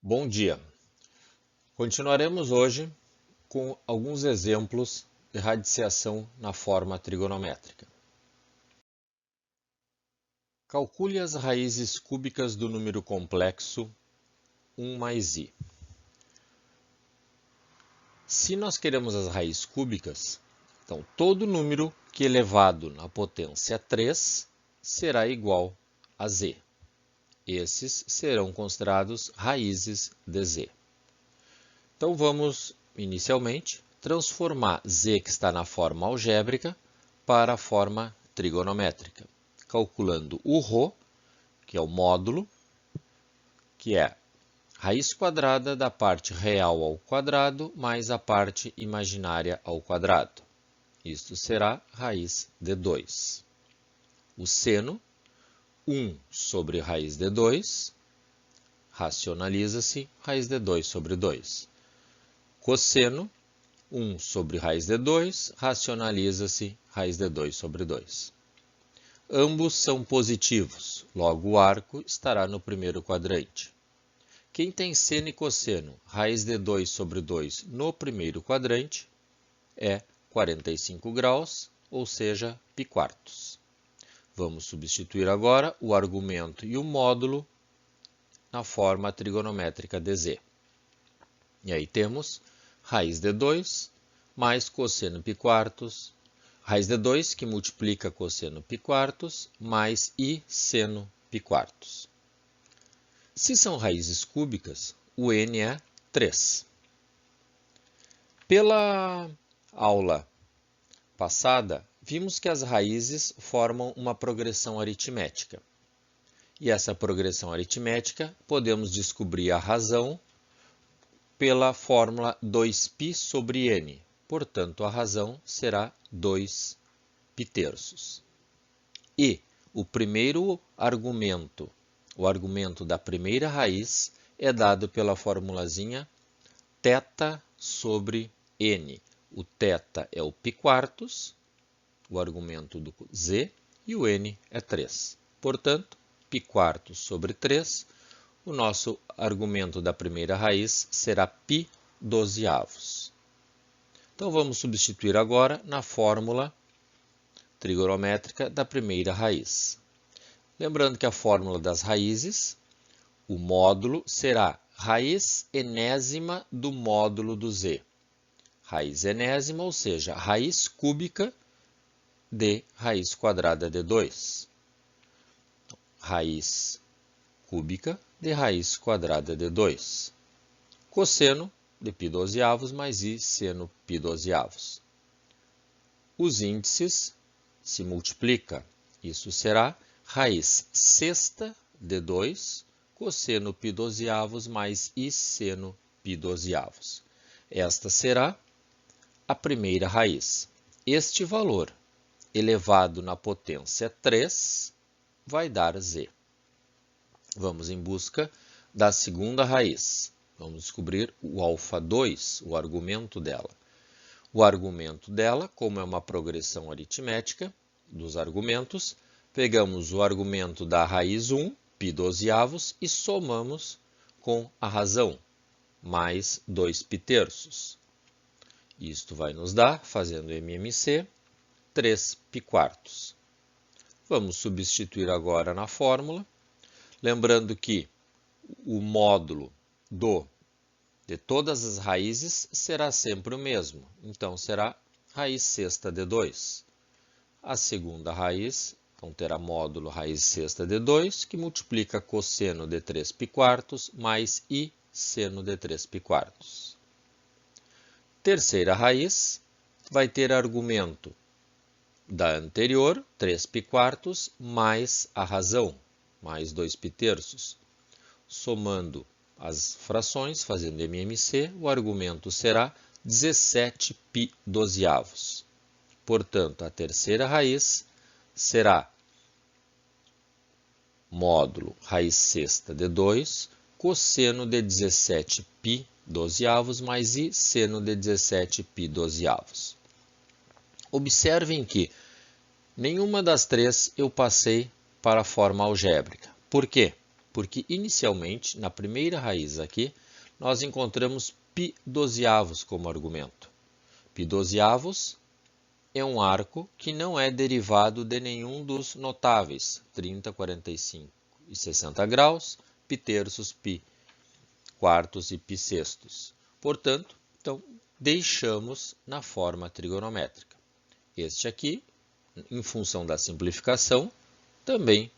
Bom dia! Continuaremos hoje com alguns exemplos de radiciação na forma trigonométrica. Calcule as raízes cúbicas do número complexo 1 mais i. Se nós queremos as raízes cúbicas, então todo número que elevado na potência 3 será igual a z. Esses serão considerados raízes de z. Então vamos, inicialmente, transformar z que está na forma algébrica para a forma trigonométrica, calculando o ρ, que é o módulo, que é raiz quadrada da parte real ao quadrado mais a parte imaginária ao quadrado. Isto será raiz de 2. O seno, 1 sobre raiz de 2, racionaliza-se raiz de 2 sobre 2. Cosseno, 1 sobre raiz de 2, racionaliza-se raiz de 2 sobre 2. Ambos são positivos, logo o arco estará no primeiro quadrante. Quem tem seno e cosseno, raiz de 2 sobre 2 no primeiro quadrante, é 45 graus, ou seja, π quartos. Vamos substituir agora o argumento e o módulo na forma trigonométrica de z. E aí temos raiz de 2 mais cosseno π quartos, raiz de 2 que multiplica cosseno π quartos, mais i seno π quartos. Se são raízes cúbicas, o n é 3. Pela aula passada, vimos que as raízes formam uma progressão aritmética. E essa progressão aritmética, podemos descobrir a razão pela fórmula 2π sobre n. Portanto, a razão será 2π terços. E o primeiro argumento, o argumento da primeira raiz, é dado pela formulazinha θ sobre n. O θ é o π quartos, o argumento do z, e o n é 3. Portanto, π quartos sobre 3, o nosso argumento da primeira raiz será π dozeavos. Então, vamos substituir agora na fórmula trigonométrica da primeira raiz. Lembrando que a fórmula das raízes, o módulo será raiz enésima do módulo do z. Raiz enésima, ou seja, raiz cúbica de raiz quadrada de 2. Raiz cúbica de raiz quadrada de 2. Cosseno de π dozeavos mais i seno π dozeavos. Os índices se multiplicam. Isso será raiz sexta de 2, cosseno π dozeavos mais i seno π dozeavos. Esta será a primeira raiz. Este valor, elevado na potência 3, vai dar z. Vamos em busca da segunda raiz. Vamos descobrir o α2, o argumento dela. O argumento dela, como é uma progressão aritmética dos argumentos, pegamos o argumento da raiz 1, π dozeavos, e somamos com a razão, mais 2π terços. Isto vai nos dar, fazendo MMC, 3π quartos. Vamos substituir agora na fórmula, lembrando que o módulo de todas as raízes será sempre o mesmo. Então, será raiz sexta de 2. A segunda raiz, então, terá módulo raiz sexta de 2, que multiplica cosseno de 3π quartos, mais i seno de 3π quartos. Terceira raiz vai ter argumento da anterior, 3π quartos, mais a razão, mais 2π terços. Somando as frações, fazendo MMC, o argumento será 17π dozeavos. Portanto, a terceira raiz será módulo raiz sexta de 2, cosseno de 17π dozeavos mais i seno de 17π dozeavos. Observem que nenhuma das três eu passei para a forma algébrica. Por quê? porque inicialmente, na primeira raiz aqui, nós encontramos π12 como argumento. π12 é um arco que não é derivado de nenhum dos notáveis, 30, 45 e 60 graus, π terços, π quartos e π6. Portanto, então, deixamos na forma trigonométrica. Este aqui, em função da simplificação, também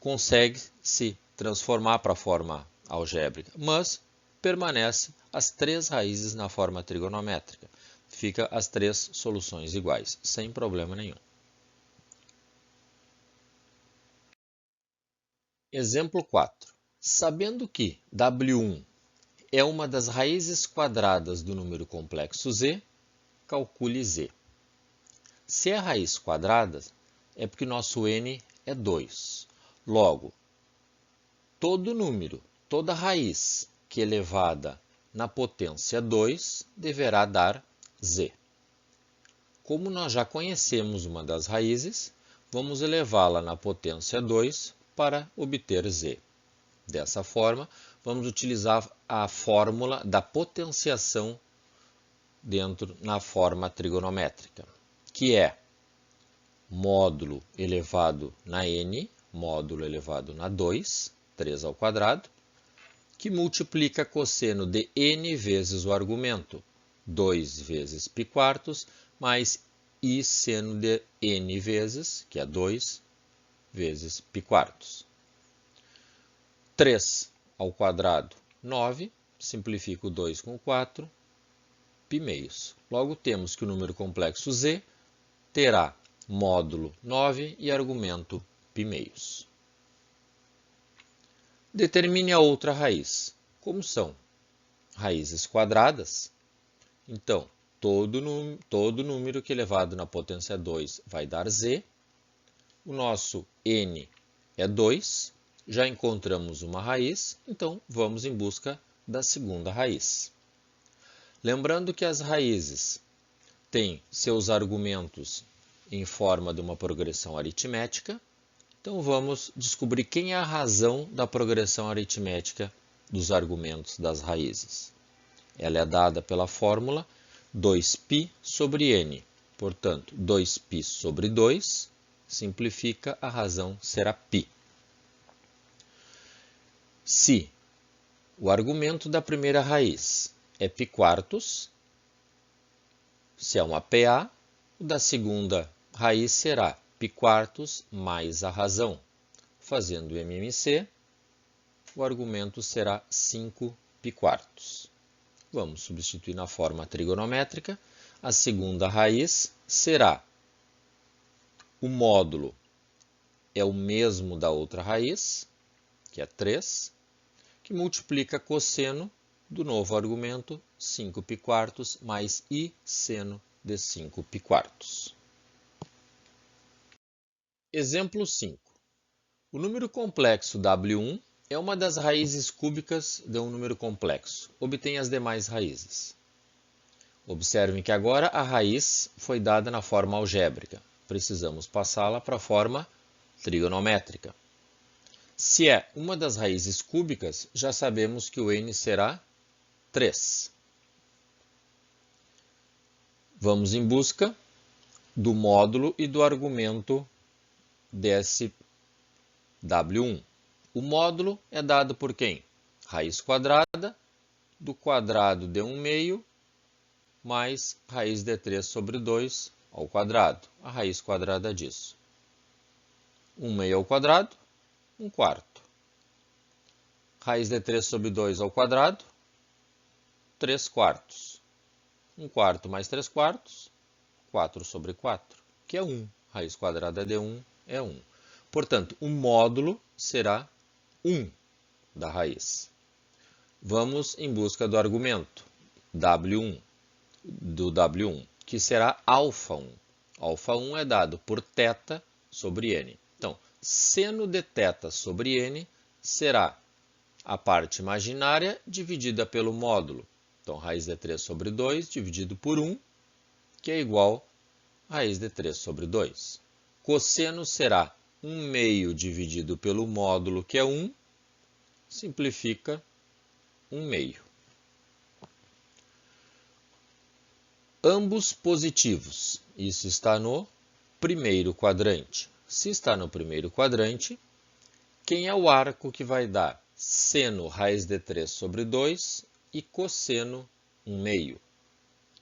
consegue se transformar para a forma algébrica, mas permanece as três raízes na forma trigonométrica. Fica as três soluções iguais, sem problema nenhum. Exemplo 4. Sabendo que W1 é uma das raízes quadradas do número complexo z, calcule z. Se é raiz quadrada, é porque nosso n é 2. Logo, todo número, toda raiz que é elevada na potência 2 deverá dar z. Como nós já conhecemos uma das raízes, vamos elevá-la na potência 2 para obter z. Dessa forma, vamos utilizar a fórmula da potenciação na forma trigonométrica, que é módulo elevado na n, módulo elevado na 2, 3 ao quadrado, que multiplica cosseno de n vezes o argumento, 2 vezes π quartos, mais i seno de n vezes, que é 2 vezes π quartos. 3 ao quadrado, 9, simplifico 2 com 4, π meios. Logo, temos que o número complexo z terá módulo 9 e argumento π meios. Determine a outra raiz. Como são raízes quadradas, então, todo número que elevado na potência 2 vai dar z. O nosso n é 2. Já encontramos uma raiz, então vamos em busca da segunda raiz. Lembrando que as raízes têm seus argumentos em forma de uma progressão aritmética, então vamos descobrir quem é a razão da progressão aritmética dos argumentos das raízes. Ela é dada pela fórmula 2π sobre n. Portanto, 2π sobre 2 simplifica, a razão será π. Se o argumento da primeira raiz é π quartos, se é uma PA, o da segunda raiz será π quartos mais a razão. Fazendo MMC, o argumento será 5π quartos. Vamos substituir na forma trigonométrica. A segunda raiz será o módulo é o mesmo da outra raiz, que é 3, que multiplica cosseno do novo argumento, 5π quartos, mais i seno de 5π quartos. Exemplo 5. O número complexo W1 é uma das raízes cúbicas de um número complexo. Obtenha as demais raízes. Observem que agora a raiz foi dada na forma algébrica. Precisamos passá-la para a forma trigonométrica. Se é uma das raízes cúbicas, já sabemos que o n será 3. Vamos em busca do módulo e do argumento desse W1. O módulo é dado por quem? Raiz quadrada do quadrado de 1 meio mais raiz de 3 sobre 2 ao quadrado. A raiz quadrada disso. 1 meio ao quadrado, 1 quarto. Raiz de 3 sobre 2 ao quadrado, 3 quartos. 1 quarto mais 3 quartos, 4 sobre 4, que é 1. Raiz quadrada de 1 é 1. Portanto, o módulo será 1 da raiz. Vamos em busca do argumento W1, que será α1. α1 é dado por θ sobre n. Então, seno de θ sobre n será a parte imaginária dividida pelo módulo. Então, raiz de 3 sobre 2 dividido por 1, que é igual a raiz de 3 sobre 2. Cosseno será 1 meio dividido pelo módulo, que é 1, simplifica 1/2. Ambos positivos. Isso está no primeiro quadrante. Se está no primeiro quadrante, quem é o arco que vai dar seno raiz de 3 sobre 2 e cosseno 1/2?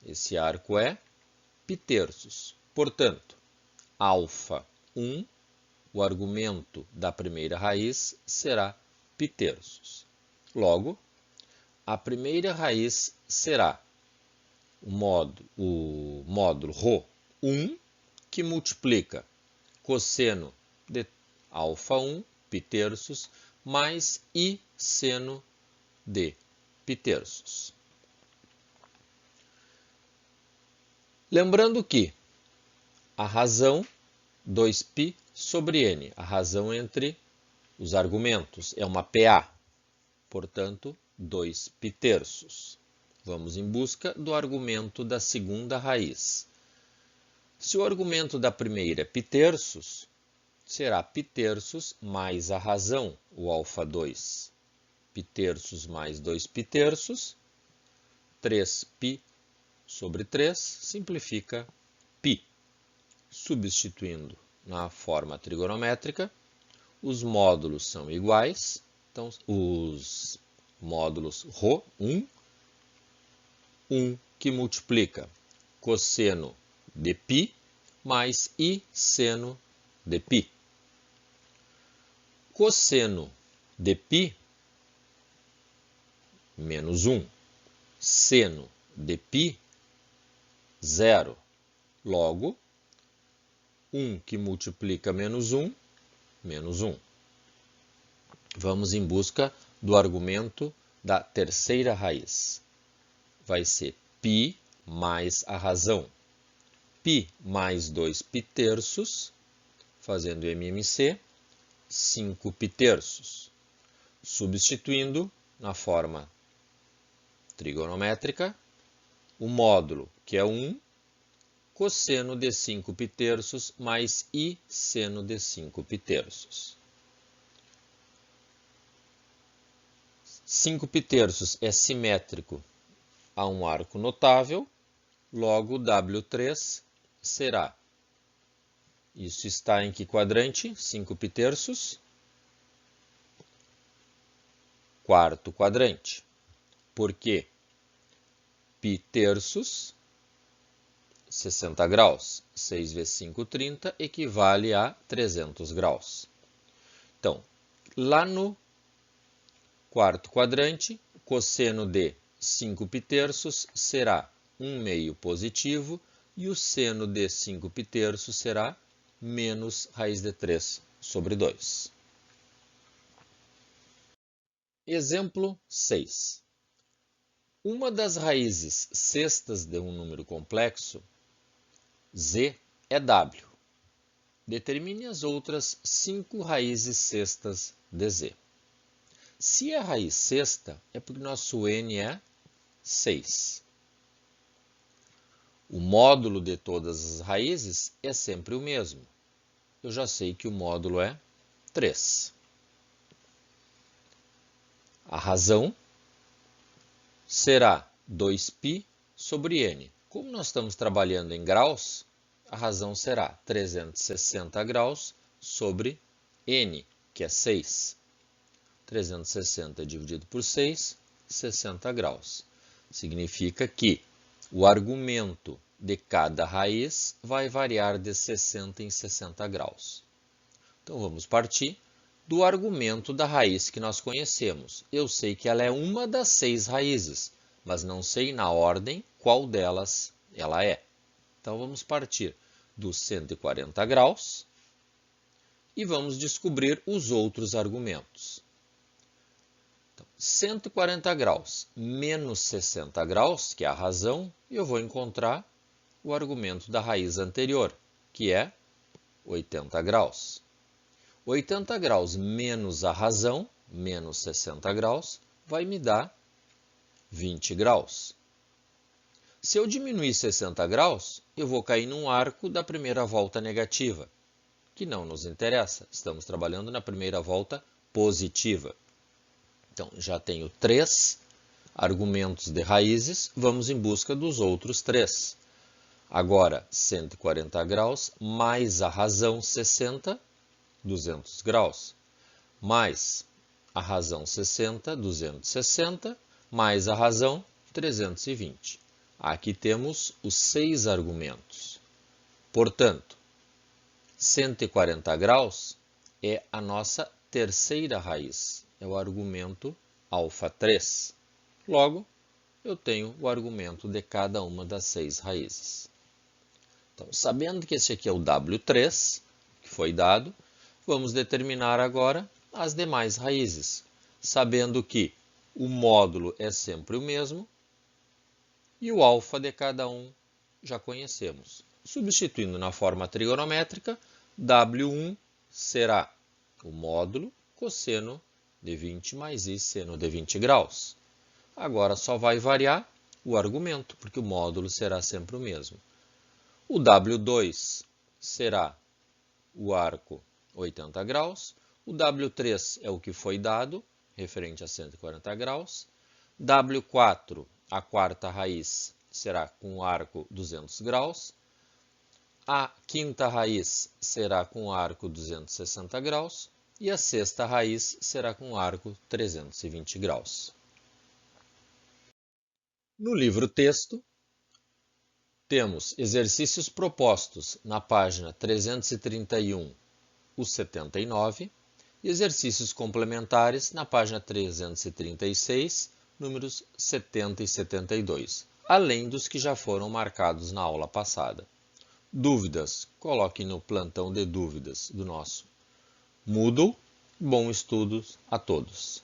Esse arco é π-terços. Portanto, alfa 1, o argumento da primeira raiz será π-terços. Logo, a primeira raiz será o módulo ρ1, que multiplica cosseno de alfa 1, π-terços, mais i seno de π-terços. Lembrando que a razão 2π sobre n, a razão entre os argumentos, é uma PA, portanto, 2π-terços. Vamos em busca do argumento da segunda raiz. Se o argumento da primeira é π-terços, será π-terços mais a razão, o alfa 2. π-terços mais 2π-terços, 3π sobre 3, simplifica π. Substituindo na forma trigonométrica, os módulos são iguais, então os módulos ρ1, 1 que multiplica cosseno de π mais i seno de π. Cosseno de π, menos 1. Seno de π, 0. Logo, 1 que multiplica menos 1, menos 1. Vamos em busca do argumento da terceira raiz. Vai ser π mais a razão. π mais 2π-terços, fazendo MMC, 5π-terços. Substituindo na forma trigonométrica, o módulo, que é 1, cosseno de 5π-terços mais i seno de 5π-terços. 5π-terços é simétrico a um arco notável, logo W3 será, isso está em que quadrante? 5π-terços? Quarto quadrante. Porque π-terços, 60 graus, 6 vezes 5, 30, equivale a 300 graus. Então, lá no quarto quadrante, cosseno de 5π-terços será 1/2 positivo e o seno de 5π-terços será menos raiz de 3 sobre 2. Exemplo 6. Uma das raízes sextas de um número complexo, z, é w. Determine as outras 5 raízes sextas de z. Se a raiz sexta, é porque nosso n é 6. O módulo de todas as raízes é sempre o mesmo. Eu já sei que o módulo é 3. A razão será 2π sobre n. Como nós estamos trabalhando em graus, a razão será 360 graus sobre n, que é 6. 360 dividido por 6, 60 graus. Significa que o argumento de cada raiz vai variar de 60 em 60 graus. Então, vamos partir do argumento da raiz que nós conhecemos. Eu sei que ela é uma das 6 raízes, mas não sei na ordem qual delas ela é. Então, vamos partir dos 140 graus e vamos descobrir os outros argumentos. 140 graus menos 60 graus, que é a razão, e eu vou encontrar o argumento da raiz anterior, que é 80 graus. 80 graus menos a razão, menos 60 graus, vai me dar 20 graus. Se eu diminuir 60 graus, eu vou cair num arco da primeira volta negativa, que não nos interessa. Estamos trabalhando na primeira volta positiva. Então, já tenho 3 argumentos de raízes, vamos em busca dos outros 3. Agora, 140 graus mais a razão 60, 200 graus, mais a razão 60, 260, mais a razão 320. Aqui temos os 6 argumentos. Portanto, 140 graus é a nossa terceira raiz, é o argumento α3. Logo, eu tenho o argumento de cada uma das 6 raízes. Então, sabendo que esse aqui é o W3, que foi dado, vamos determinar agora as demais raízes, sabendo que o módulo é sempre o mesmo e o alfa de cada um já conhecemos. Substituindo na forma trigonométrica, W1 será o módulo cosseno de 20 mais I seno de 20 graus. Agora só vai variar o argumento, porque o módulo será sempre o mesmo. O W2 será o arco 80 graus. O W3 é o que foi dado, referente a 140 graus. W4, a quarta raiz, será com o arco 200 graus. A quinta raiz será com o arco 260 graus. E a sexta raiz será com o arco 320 graus. No livro texto, temos exercícios propostos na página 331, o 79, e exercícios complementares na página 336, números 70 e 72, além dos que já foram marcados na aula passada. Dúvidas? Coloque no plantão de dúvidas do nosso Moodle. Bom estudo a todos!